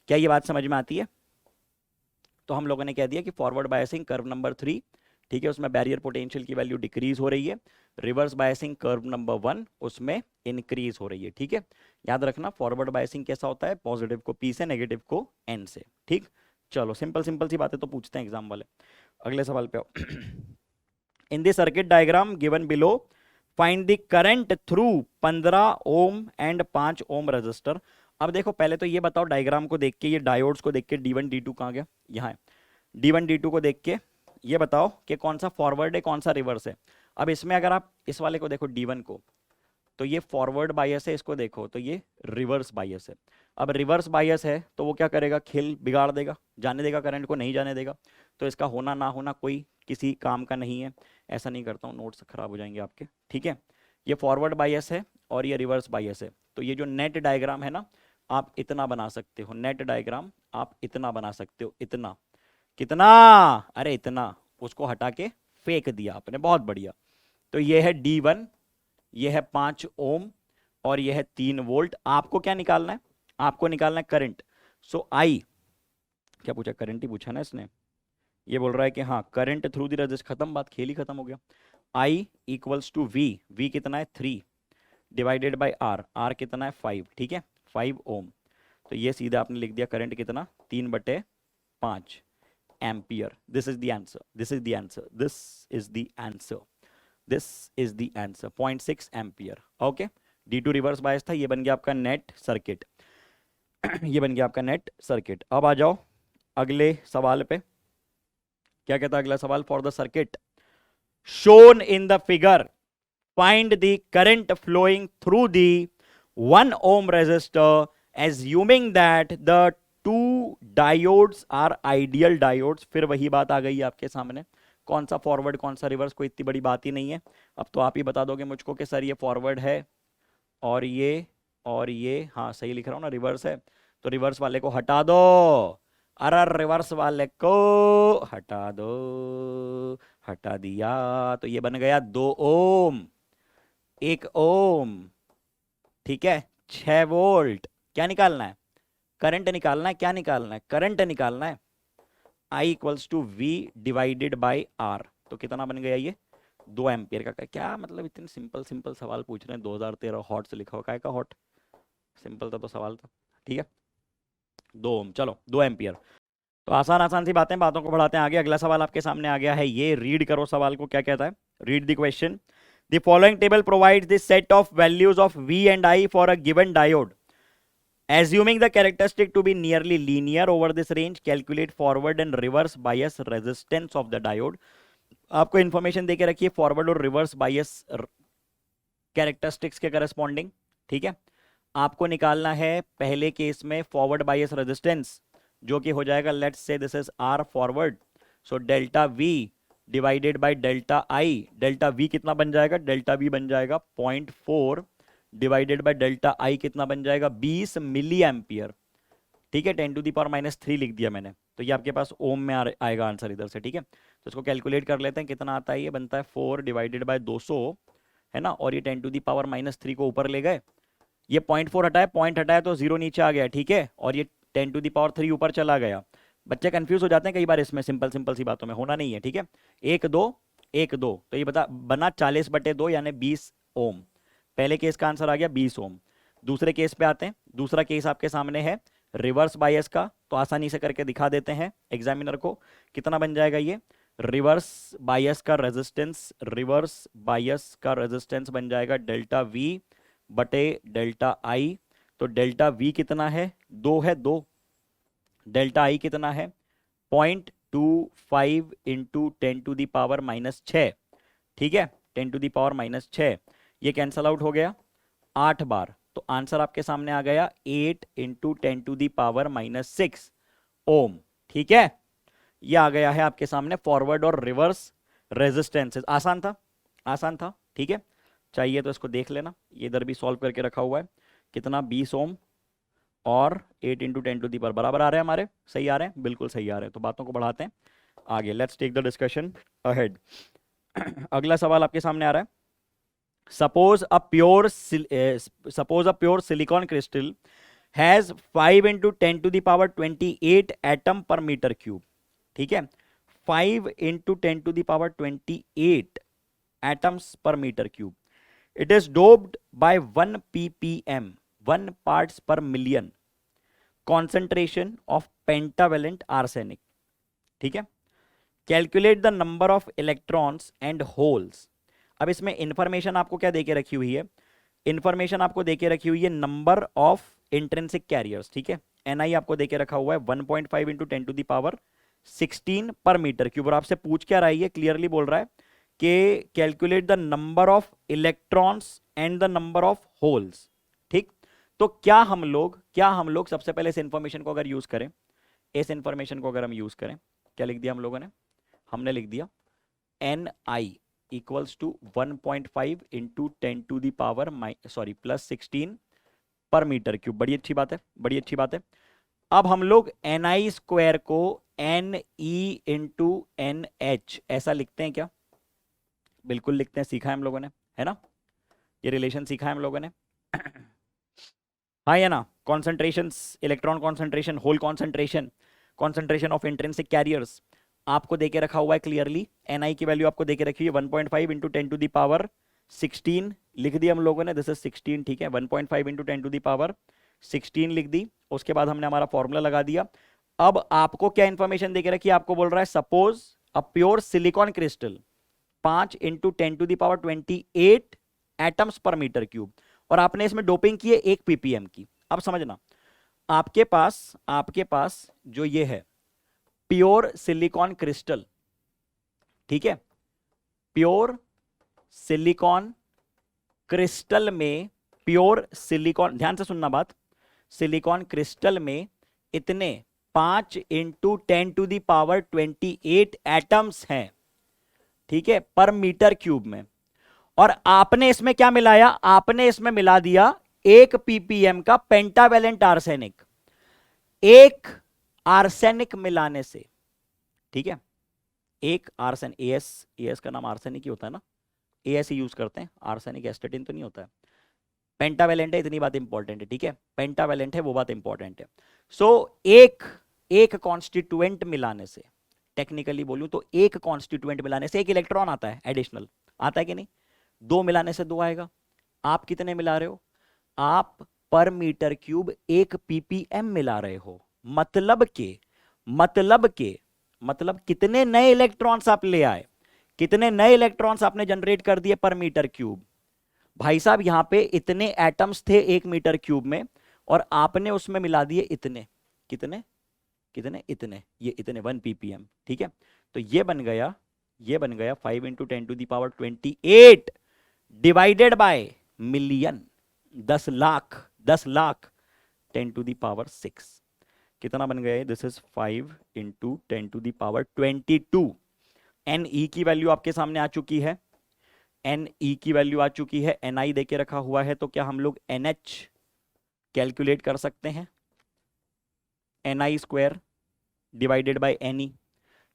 क्या ये बात समझ में आती है? तो हम लोगों ने कह दिया कि फॉरवर्ड बायसिंग कर्व नंबर 3, ठीक है, उसमें बैरियर पोटेंशियल की वैल्यू डिक्रीज हो रही है। रिवर्स बायसिंग कर्व नंबर 1, उसमें इंक्रीज हो रही है, ठीक है। याद रखना फॉरवर्ड बायसिंग कैसा होता है? पॉजिटिव को P से, नेगेटिव को N से, ठीक। चलो सिंपल सिंपल सी बातें तो पूछते हैं एग्जाम वाले। अगले सवाल पे आओ। In the circuit diagram given below find the current through 15 ohm and 5 ohm resistor. अब देखो पहले तो ये बताओ, डायग्राम को देख के, ये डायोड्स को देख के, D1 D2 कहाँ गया? यहाँ है। D1 D2 को देख के ये बताओ कि कौन सा फॉरवर्ड है कौन सा रिवर्स है। अब इसमें अगर आप इस वाले को देखो D1 को, तो ये फॉरवर्ड बायस है, इसको देखो तो ये रिवर्स बायस है। अब रिवर्स बायस है तो वो क्या करेगा? खेल बिगाड़ देगा, जाने देगा करंट को, नहीं जाने देगा। तो इसका होना ना होना कोई किसी काम का नहीं है। ऐसा नहीं करता हूँ, नोट्स खराब हो जाएंगे आपके, ठीक है। ये फॉरवर्ड बायस है और ये रिवर्स बायस है। तो ये जो नेट डायग्राम है ना, आप इतना बना सकते हो, नेट डायग्राम आप इतना बना सकते हो, इतना, कितना? अरे इतना, उसको हटा के फेंक दिया आपने, बहुत बढ़िया। तो ये है D1, ये है 5 ओम और ये है 3 वोल्ट। आपको क्या निकालना है? आपको निकालना है करंट। सो आई, क्या पूछा? करंट ही पूछा ना इसने। ये बोल रहा है कि हाँ करंट थ्रू द रजिस्टर, खत्म बात, खेल ही खत्म हो गया। आई इक्वल्स टू वी, वी कितना है? 3 डिवाइडेड बाय आर, आर कितना है? 5, ठीक है, 5 ओम। तो ये सीधा आपने लिख दिया करंट कितना? 3/5 ampere. This is the answer, this is the answer, this is the answer, this is the answer, 0.6 ampere. Okay, D2 reverse bias था, ये बन गया आपका नेट सर्किट। ये बन गया आपका नेट सर्किट। अब आ जाओ अगले सवाल पे। क्या कहता है अगला सवाल? For the circuit shown in the figure, find the current flowing through the 1 ohm resistor, assuming that the two diodes are ideal diodes। फिर वही बात आ गई है आपके सामने, कौन सा फॉरवर्ड कौन सा रिवर्स, कोई इतनी बड़ी बात ही नहीं है। अब तो आप ही बता दोगे मुझको कि सर ये फॉरवर्ड है और ये हाँ सही लिख रहा हूँ ना, रिवर्स है, तो रिवर्स वाले को हटा दो। अरे रिवर्स वाले को हटा दो, हटा दिया, तो ये बन गया 2 ओम, 1 ओम, ठीक है, 6 वोल्ट। क्या निकालना है? करंट निकालना है। क्या निकालना है? करंट निकालना है। I equals to V divided by R. तो कितना बन गया ये? 2 एम्पियर का। क्या मतलब इतने सिंपल सिंपल सवाल पूछ रहे हैं? 2013 हॉट से लिखा हुआ, काय का हॉट? सिंपल था तो सवाल था, ठीक है। 2 ओम, चलो 2 एम्पियर। तो आसान आसान सी बातें, बातों को बढ़ाते हैं आगे। अगला सवाल आपके सामने आ गया है, ये रीड करो सवाल को। क्या कहता है? Read the question. The following table provides the set of values of V and I for a given diode, assuming the characteristic to be nearly linear over this range, calculate forward and reverse bias resistance of the diode। आपको इंफॉर्मेशन देके रखिए फॉरवर्ड और रिवर्स बायस कैरेक्टरिस्टिक्स के करस्पॉन्डिंग, ठीक है। आपको निकालना है पहले केस में फॉरवर्ड बायस रेजिस्टेंस, जो कि हो जाएगा, let's say this is R forward, so delta V divided by delta I. Delta V कितना बन जाएगा? डेल्टा वी बन जाएगा 0.4 डिवाइडेड बाय डेल्टा आई कितना बन जाएगा? 20 मिली एम्पियर, ठीक है। 10⁻³ लिख दिया मैंने, तो ये आपके पास ओम में आएगा आंसर इधर से, ठीक है। तो इसको कैलकुलेट कर लेते हैं, कितना आता है? ये बनता है 4 डिवाइडेड बाय 200, है ना, और ये 10⁻³ को ऊपर ले गए, ये 0.4 हटाए, पॉइंट हटाए तो 0 नीचे आ गया, ठीक है, और ये 10⁻³ ऊपर चला गया। बच्चे कंफ्यूज हो जाते हैं कई बार इसमें, सिंपल सिंपल सी बातों में होना नहीं है, ठीक है। 1 2 1 2, तो ये बना 40/2 यानी 20 ओम। पहले केस का आंसर आ गया 20 ओम। दूसरे केस पे आते हैं। दूसरा केस आपके सामने है रिवर्स बायस का, तो आसानी से करके दिखा देते हैं एग्जामिनर को। कितना बन जाएगा ये? रिवर्स बायस का रेजिस्टेंस, रिवर्स बायस का रेजिस्टेंस बन जाएगा डेल्टा वी बटे डेल्टा आई। तो डेल्टा वी कितना है? 2 है, 2। डेल्टा आई कितना है? 0.25 इंटू 10⁻⁻6, ठीक है, 10⁻⁻6। ये कैंसल आउट हो गया 8 बार, तो आंसर आपके सामने आ गया 8 इंटू 10⁻⁻6 ओम, ठीक है। ये आ गया है आपके सामने फॉरवर्ड और रिवर्स रेजिस्टेंसेस। आसान था, आसान था, ठीक है। चाहिए तो इसको देख लेना, ये इधर भी सॉल्व करके रखा हुआ है। कितना? 20 ओम और 8 इंटू 10⁻, बराबर आ रहे हैं हमारे? सही आ रहे हैं, बिल्कुल सही आ रहे हैं। तो बातों को बढ़ाते हैं आगे, let's take the discussion ahead. अगला सवाल आपके सामने आ रहा है। Suppose a pure silicon crystal has 5 into 10⁻28 atom per meter cube, ठीक है। 5 into 10⁻28 atoms per meter cube. It is doped by 1 ppm, 1 parts per million concentration of pentavalent arsenic, ठीक है। Calculate the number of electrons and holes। अब इसमें इंफॉर्मेशन आपको क्या देके रखी हुई है? इंफॉर्मेशन आपको देके रखी हुई है नंबर ऑफ इंट्रिंसिक कैरियर्स, ठीक है। एनआई आपको देके रखा हुआ है 1.5 इंटू 10⁻16 पर मीटर क्यूब। और आपसे पूछ क्या रहा है? ये क्लियरली बोल रहा है कि calculate the number of electrons and the number of holes, ठीक। तो क्या हम लोग सबसे पहले इस इंफॉर्मेशन को अगर यूज करें, इस इंफॉर्मेशन को अगर हम यूज करें, क्या लिख दिया हम लोगों ने? हमने लिख दिया N I equals to 1.5 into 10⁻16 per metre cube. बड़ी अच्छी बात है, बड़ी अच्छी बात है। अब हम लोग एन आई स्क्वायर को N E into N H ऐसा लिखते हैं क्या? बिल्कुल लिखते हैं, सीखा है हम लोगों ने, है ना, ये रिलेशन सीखा है हम लोगों ने। हाँ या ना? Concentration, electron concentration, hole concentration, concentration of intrinsic carriers आपको देके रखा हुआ है क्लियरली। एनआई की वैल्यू आपको देके रखी है 1.5 इंटू 10⁻16 लिख दिया हम लोगों ने, दिस इज 16, ठीक है। 1.5 इंटू 10⁻16 लिख दी। उसके बाद हमने हमारा फॉर्मूला लगा दिया। अब आपको क्या इंफॉर्मेशन देके रखी है? आपको बोल रहा है suppose a pure silicon crystal 5 into 10⁻28 atoms per metre cube, और आपने इसमें डोपिंग की है 1 ppm की। अब समझना, आपके पास जो ये है प्योर सिलिकॉन क्रिस्टल, ठीक है, प्योर सिलिकॉन क्रिस्टल में, प्योर सिलिकॉन, ध्यान से सुनना बात, सिलिकॉन क्रिस्टल में इतने 5 × 10⁻28 एटम्स हैं, ठीक है, पर मीटर क्यूब में। और आपने इसमें क्या मिलाया, आपने इसमें मिला दिया 1 ppm का पेंटावेलेंट आर्सेनिक। एक आर्सेनिक मिलाने से, ठीक है, एक आर्सेन, एएस का नाम आर्सेनिक ही होता है ना, एएस ही यूज करते हैं, आर्सेनिक एस्टेटिन तो नहीं होता है। पेंटावेलेंट है, इतनी बात इंपॉर्टेंट है, ठीक है, पेंटावेलेंट है, वो बात इंपॉर्टेंट है। सो एक कॉन्स्टिट्यूएंट मिलाने से, टेक्निकली बोलूं तो एक कॉन्स्टिट्यूएंट मिलाने से एक इलेक्ट्रॉन आता है एडिशनल, आता है कि नहीं? 2 मिलाने से 2 आएगा। आप कितने मिला रहे हो? आप पर मीटर क्यूब 1 ppm मिला रहे हो। मतलब कितने नए इलेक्ट्रॉन्स आप ले आए, कितने नए इलेक्ट्रॉन्स आपने जनरेट कर दिए पर मीटर क्यूब। भाई साहब यहां पे इतने एटम्स थे 1 मीटर क्यूब में, और आपने उसमें मिला दिए इतने, कितने कितने इतने, ये इतने 1 ppm, ठीक है। तो ये बन गया 5 × 10⁻28 डिवाइडेड बाय मिलियन, 10 लाख 10⁻6 कितना बन गया? This is 5 × 10⁻22। Ne की वैल्यू आपके सामने आ चुकी है, Ne की वैल्यू आ चुकी है, Ni देके रखा हुआ है, तो क्या हम लोग NH कैलकुलेट कर सकते हैं? Ni² डिवाइडेड बाय Ne,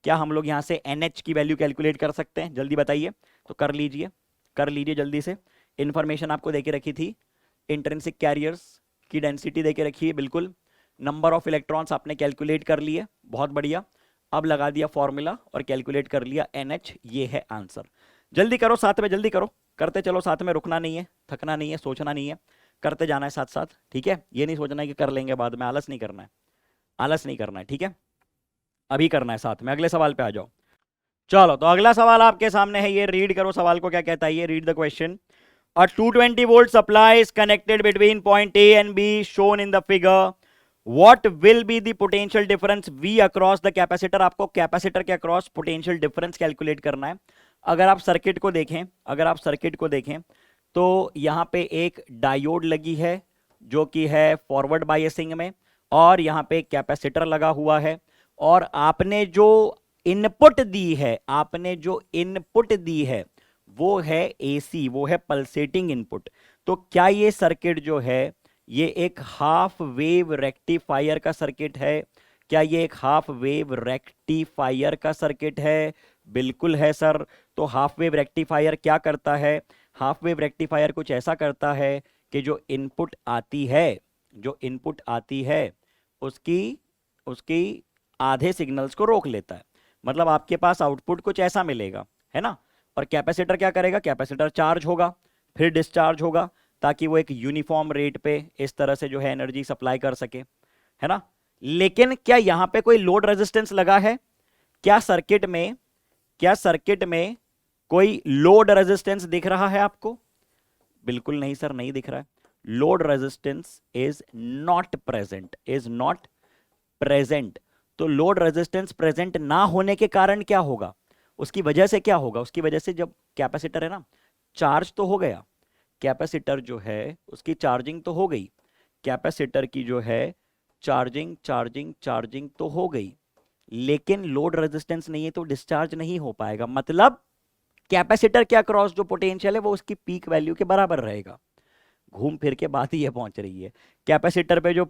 क्या हम लोग यहां से NH की वैल्यू कैलकुलेट कर सकते हैं? जल्दी बताइए, तो कर लीजिए जल्दी से। इंफॉर्मेशन आपको देके रखी थी, इंट्रिंसिक कैरियर्स की डेंसिटी देके रखी है, बिल्कुल। नंबर ऑफ इलेक्ट्रॉन्स आपने कैलकुलेट कर लिए, बहुत बढ़िया। अब लगा दिया फॉर्मूला और कैलकुलेट कर लिया NH, ये है आंसर। जल्दी करो, साथ में जल्दी करो, करते चलो साथ में, रुकना नहीं है, थकना नहीं है, सोचना नहीं है, करते जाना है साथ साथ, ठीक है। ये नहीं सोचना है कि कर लेंगे बाद में, आलस नहीं करना है, ठीक है, अभी करना है साथ में। अगले सवाल पे आ जाओ। चलो, तो अगला सवाल आपके सामने है, ये रीड करो सवाल को, क्या कहता है ये, read the question. A 220 volt supply is connected between point A and B shown in the figure. What will be the potential difference V across the capacitor? आपको कैपेसिटर के अक्रॉस पोटेंशियल डिफरेंस कैलकुलेट करना है। अगर आप सर्किट को देखें तो यहां पे एक डायोड लगी है जो कि है फॉरवर्ड बायसिंग में, और यहां पे एक कैपेसिटर लगा हुआ है, और आपने जो इनपुट दी है वो है AC, वो है पल्सेटिंग इनपुट। तो क्या ये सर्किट जो है ये एक हाफ वेव रेक्टिफायर का सर्किट है? क्या ये एक हाफ वेव रेक्टिफायर का सर्किट है? बिल्कुल है सर। तो हाफ वेव रेक्टिफायर क्या करता है? हाफ वेव रेक्टिफायर कुछ ऐसा करता है कि जो इनपुट आती है उसकी आधे सिग्नल्स को रोक लेता है। मतलब आपके पास आउटपुट कुछ ऐसा मिलेगा, है ना। और कैपेसिटर क्या करेगा? कैपेसिटर चार्ज होगा, फिर डिस्चार्ज होगा, ताकि वो एक यूनिफॉर्म रेट पे इस तरह से जो है एनर्जी सप्लाई कर सके, है ना। लेकिन क्या यहां पे कोई लोड रेजिस्टेंस लगा है? क्या सर्किट में कोई लोड रेजिस्टेंस दिख रहा है आपको? बिल्कुल नहीं सर, नहीं दिख रहा है। Load resistance is not present. तो लोड रेजिस्टेंस प्रेजेंट ना होने के कारण क्या होगा? उसकी वजह से क्या होगा? उसकी वजह से जब कैपेसिटर है ना, चार्ज तो हो गया, कैपेसिटर जो है उसकी चार्जिंग तो हो गई, कैपेसिटर की जो है चार्जिंग तो हो गई, लेकिन लोड रेजिस्टेंस नहीं है तो डिस्चार्ज नहीं हो पाएगा। मतलब कैपेसिटर के अक्रॉस जो पोटेंशियल है वो उसकी पीक वैल्यू के बराबर रहेगा। घूम फिर के बात ही ये पहुंच रही है, कैपेसिटर पे जो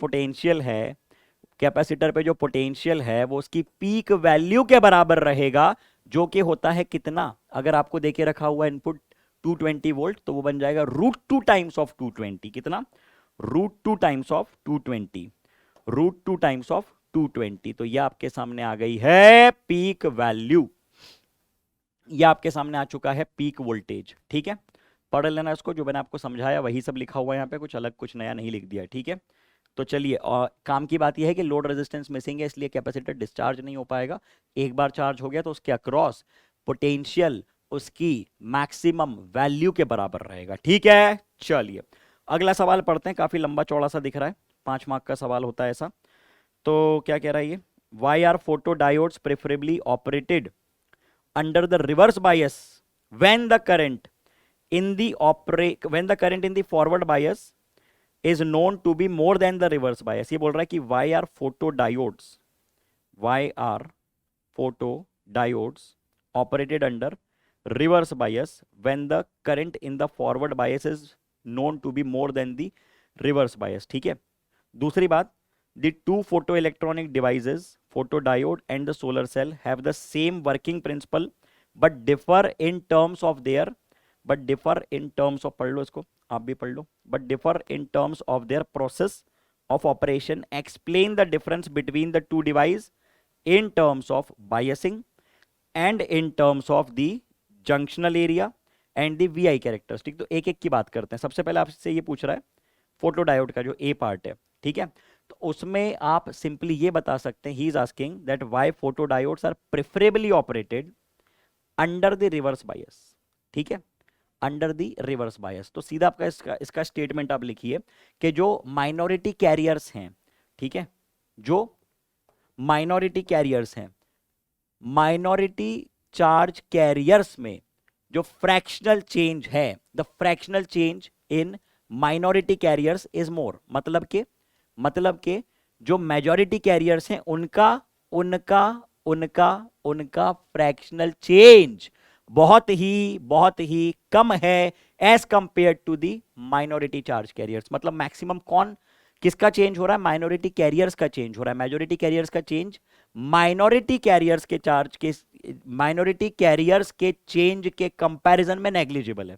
पोटेंशियल है वो उसकी पीक वैल्यू के बराबर रहेगा, जो कि होता है कितना? अगर आपको देके रखा हुआ इनपुट 220 वोल्ट, तो वो बन जाएगा √2 टाइम्स ऑफ 220। कितना? √2 टाइम्स ऑफ 220। तो ये आपके सामने आ गई है पीक वैल्यू, ये आपके सामने आ चुका है पीक वोल्टेज। ठीक है, पढ़ लेना इसको, जो मैंने आपको समझाया वही सब लिखा हुआ है यहाँ पे, कुछ अलग कुछ नया नहीं लिख दिया। ठीक है, तो चलिए, और काम की बात यह है कि लोड रेजिस्टेंस मिसिंग है, इसलिए कैपेसिटर डिस्चार्ज नहीं हो पाएगा। एक बार चार्ज हो गया तो उसके अक्रॉस पोटेंशियल उसकी मैक्सिमम वैल्यू के बराबर रहेगा। ठीक है, चलिए अगला सवाल पढ़ते हैं, काफी लंबा चौड़ा सा दिख रहा है। 5 मार्क का सवाल होता है ऐसा। तो क्या कह रहा है ये, why are photo diodes preferably operated under the reverse bias when the current in the forward bias is known to be more than the reverse bias. ये बोल रहा है कि why are photo diodes operated under reverse bias when the current in the forward bias is known to be more than the reverse bias। ठीक है। दूसरी बात, the two photoelectronic devices, photodiode and the solar cell, have the same working principle but differ in terms of पढ़ लो इसको, आप भी पढ़ लो, but differ in terms of their process of operation। Explain the difference between the two devices in terms of biasing and in terms of the junctional area and the VI characteristic। तो एक एक की बात करते हैं। सबसे पहले आपसे ये पूछ रहा है फोटो डायोड का जो ए पार्ट है, ठीक है, तो उसमें आप सिंपली ये बता सकते हैं, he is asking that why photo diodes are preferably operated under the reverse bias. ठीक है, अंडर द रिवर्स बायस। तो सीधा आपका इसका स्टेटमेंट आप लिखिए कि जो माइनॉरिटी कैरियर्स हैं, ठीक है, जो माइनॉरिटी कैरियर्स हैं, माइनॉरिटी चार्ज कैरियर्स में जो फ्रैक्शनल चेंज है, the fractional change in minority carriers is more. मतलब के जो मेजॉरिटी कैरियर्स हैं उनका फ्रैक्शनल चेंज बहुत ही कम है as compare to the minority charge carriers. मतलब मैक्सिमम किसका चेंज हो रहा है, माइनॉरिटी कैरियर्स का चेंज हो रहा है। मेजॉरिटी कैरियर्स का चेंज माइनॉरिटी कैरियर्स के चेंज के कंपैरिजन में नेग्लिजिबल है।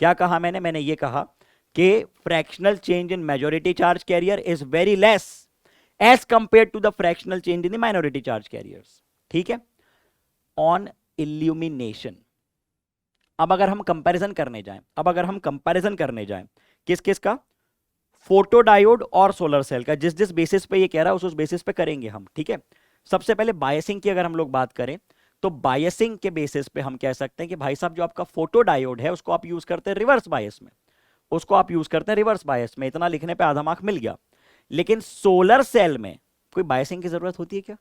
क्या कहा मैंने ये कहा कि fractional change in majority charge carrier is very less as compare to the fractional change in the minority charge carriers. ठीक है, ऑन इल्यूमिनेशन। अब अगर हम कंपैरिजन करने जाएं किस का, फोटोडायोड और सोलर सेल का, जिस बेसिस पे ये कह रहा है उस बेसिस पे करेंगे हम। ठीक है, सबसे पहले बायसिंग की अगर हम लोग बात करें तो बायसिंग के बेसिस पे हम कह सकते हैं कि भाई साहब जो आपका फोटोडायोड है उसको आप यूज करते हैं रिवर्स बायस में, इतना लिखने पे आधा मार्क मिल गया। लेकिन सोलर सेल में कोई बायसिंग की जरूरत होती है क्या,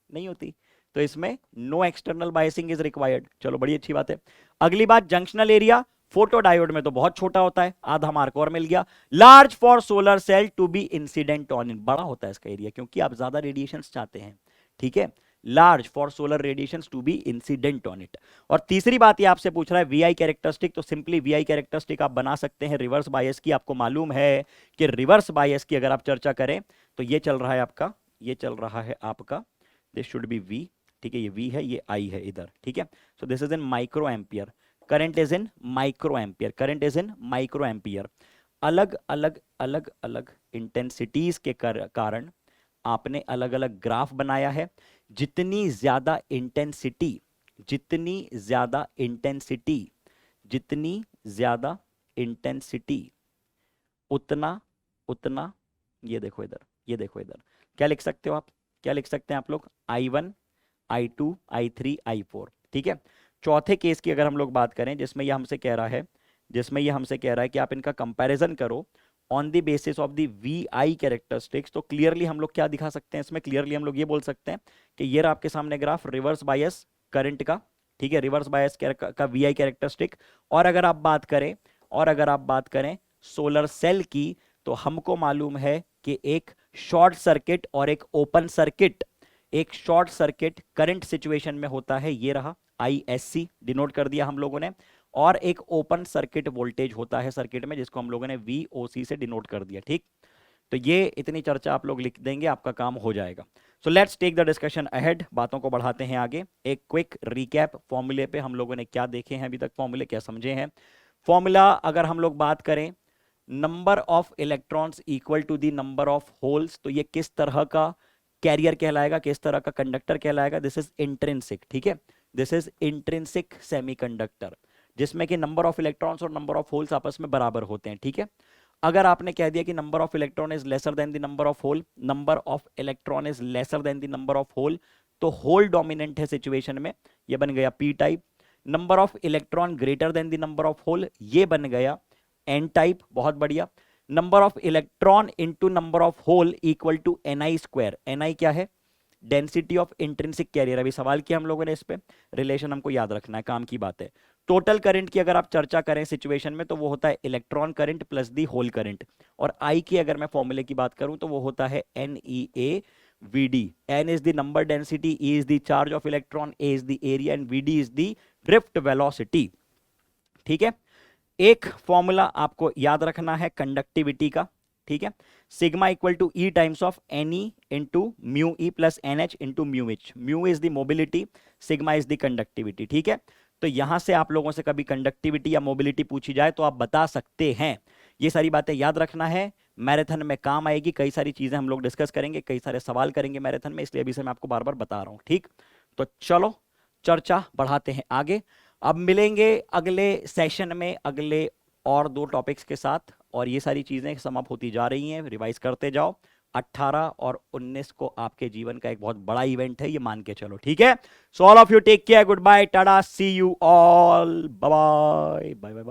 नहीं होती, तो इसमें no external biasing is required. चलो बड़ी अच्छी बात है। अगली बात, जंक्शनल एरिया फोटोडायोड में तो बहुत छोटा होता है, आधा मार्क और मिल गया। Large for solar cell to be incident on it, बड़ा होता है इसका एरिया क्योंकि आप ज्यादा रेडिएशन चाहते हैं। ठीक है, large for solar radiation to be incident on it. और तीसरी बात ये आपसे पूछ रहा है वीआई कैरेक्टरिस्टिक, तो सिंपली वीआई कैरेक्टरिस्टिक आप बना सकते हैं रिवर्स बायस की। आपको मालूम है कि रिवर्स बायस की अगर आप चर्चा करें तो ये चल रहा है आपका दिस शुड बी वी। ठीक है, ये वी है, ये आई है इधर। ठीक है, so this is in micro ampere, current is in micro ampere. अलग अलग इंटेंसिटीज के कारण आपने अलग अलग ग्राफ बनाया है। जितनी ज्यादा इंटेंसिटी उतना ये देखो इधर क्या लिख सकते हो आप, आप लोग I1 I2 I3 I4। ठीक है, चौथे केस की अगर हम लोग बात करें जिसमें ये हमसे कह रहा है कि आप इनका कंपैरिजन करो on the basis of the VI characteristics, तो क्लियरली हम लोग क्या दिखा सकते हैं इसमें, क्लियरली हम लोग ये बोल सकते हैं कि ये रहा आपके सामने ग्राफ रिवर्स बायस करंट का। ठीक है, रिवर्स बायस का VI कैरेक्टरिस्टिक। और अगर आप बात करें सोलर सेल की, तो हमको मालूम है कि एक शॉर्ट सर्किट और एक ओपन सर्किट, एक शॉर्ट सर्किट करंट सिचुएशन में होता है, ये रहा ISC डिनोट कर दिया हम लोगों ने, और एक ओपन सर्किट वोल्टेज होता है सर्किट में जिसको हम लोगों ने VOC से डिनोट कर दिया। ठीक, तो ये इतनी चर्चा आप लोग लिख देंगे, आपका काम हो जाएगा। So let's take the discussion ahead, बातों को बढ़ाते हैं आगे। एक क्विक रिकैप फॉर्मूले पे, हम लोगों ने क्या देखे हैं अभी तक, फॉर्मूले क्या समझे हैं। फॉर्मूला अगर हम लोग बात करें, number of electrons equal to the number of holes, तो ये किस तरह का कैरियर कहलाएगा, किस तरह का कंडक्टर कहलाएगा, दिस इज इंट्रिंसिक। ठीक है, दिस इज इंट्रिंसिक सेमीकंडक्टर, जिसमें कि नंबर ऑफ इलेक्ट्रॉन्स और नंबर ऑफ होल्स आपस में बराबर होते हैं। ठीक है, अगर आपने कह दिया कि number of electron is lesser than the number of hole, तो होल डोमिनेंट है सिचुएशन में, ये बन गया P type. Number of electron greater than the number of hole, ये बन गया N टाइप। बहुत बढ़िया। Number of electron into number of hole equal to Ni square. Ni क्या है? Density of intrinsic carrier. अभी सवाल किया हम लोगों ने, इस पे रिलेशन हमको याद रखना है, काम की बात है। टोटल करंट की अगर आप चर्चा करें सिचुएशन में तो वो होता है electron current plus the hole current. और आई की अगर मैं फॉर्मूले की बात करूं तो वो होता है NeAVD। N is the number density, E is the charge of electron, A is the area and VD is the drift velocity. ठीक है, एक फॉर्मूला आपको याद रखना है कंडक्टिविटी का। ठीक है, sigma equal to E times of N E into mu E plus N H into mu H. Mu is the mobility, sigma is the conductivity. ठीक है, तो यहां से आप लोगों से कभी कंडक्टिविटी या मोबिलिटी पूछी जाए तो आप बता सकते हैं। ये सारी बातें याद रखना है, मैराथन में काम आएगी। कई सारी चीजें हम लोग डिस्कस करेंगे, कई सारे सवाल करेंगे मैराथन में, इसलिए अभी से मैं आपको बार बार बता रहा हूं। ठीक, तो चलो चर्चा बढ़ाते हैं आगे। अब मिलेंगे अगले सेशन में अगले और 2 टॉपिक्स के साथ, और ये सारी चीजें समाप्त होती जा रही हैं, रिवाइज करते जाओ। 18 और 19 को आपके जीवन का एक बहुत बड़ा इवेंट है, ये मान के चलो। ठीक है, so all of you take care, good bye, tata, see you all, bye bye bye bye.